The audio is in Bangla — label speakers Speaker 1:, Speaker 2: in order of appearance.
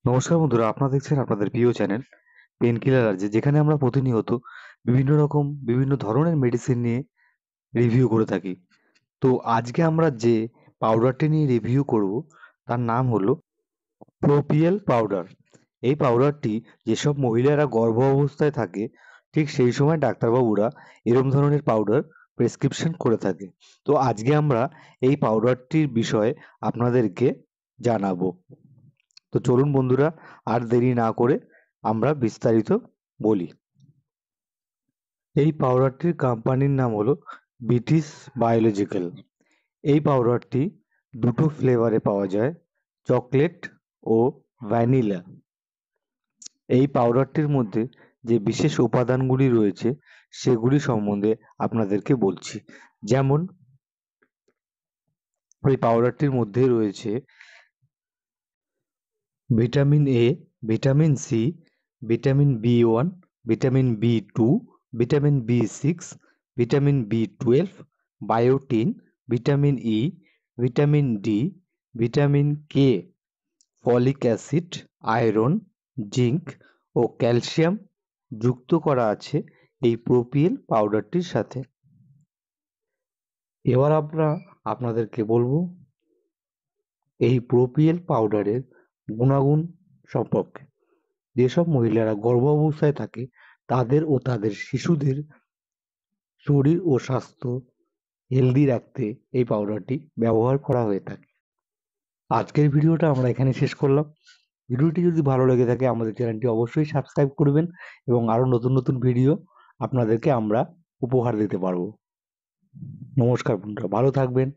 Speaker 1: নমস্কার বন্ধুরা, আপনারা দেখছেন আপনাদের প্রিয় চ্যানেল পেন কিলার আরজে, যেখানে আমরা প্রতিনিয়ত বিভিন্ন ধরনের মেডিসিন নিয়ে রিভিউ করে থাকি। তো আজকে আমরা যে পাউডারটি নিয়ে রিভিউ করব তার নাম হলো প্রোপিয়েল পাউডার। এই পাউডারটি যেসব মহিলারা গর্ভ অবস্থায় থাকে ঠিক সেই সময় ডাক্তারবাবুরা এরম ধরনের পাউডার প্রেসক্রিপশন করে থাকে। তো আজকে আমরা এই পাউডারটির বিষয়ে আপনাদেরকে জানাবো। তো চলুন বন্ধুরা, আর দেরি না করে আমরা বিস্তারিত বলি। এই পাউডারটির কোম্পানির নাম হলো ব্রিটিশ বায়োলজিক্যাল। এই পাউডারটি দুটো ফ্লেভারে পাওয়া যায়, চকলেট ও ভ্যানিলা। এই পাউডারটির মধ্যে যে বিশেষ উপাদানগুলি রয়েছে সেগুলি সম্বন্ধে আপনাদেরকে বলছি। যেমন এই পাউডারটির মধ্যে রয়েছে vitamin A, vitamin C, vitamin B one, vitamin B2, vitamin বি6, vitamin বি12, বায়োটিন, vitamin E, vitamin D, vitamin K, folic acid, iron, zinc O calcium যুক্ত করা আছে এই প্রোপিয়েল পাউডারটির সাথে। এবার আমরা আপনাদেরকে বলবো এই প্রোপিয়েল পাউডারের গুণাগুণ সম্পর্কে। যেসব মহিলারা গর্ভ অবস্থায় থাকে তাদের ও তাদের শিশুদের শরীর ও স্বাস্থ্য হেলদি রাখতে এই পাউডারটি ব্যবহার করা হয়ে থাকে। আজকের ভিডিওটা আমরা এখানে শেষ করলাম। ভিডিওটি যদি ভালো লেগে থাকে আমাদের চ্যানেলটি অবশ্যই সাবস্ক্রাইব করবেন এবং আরো নতুন নতুন ভিডিও আপনাদেরকে আমরা উপহার দিতে পারবো। নমস্কার বন্ধুরা, ভালো থাকবেন।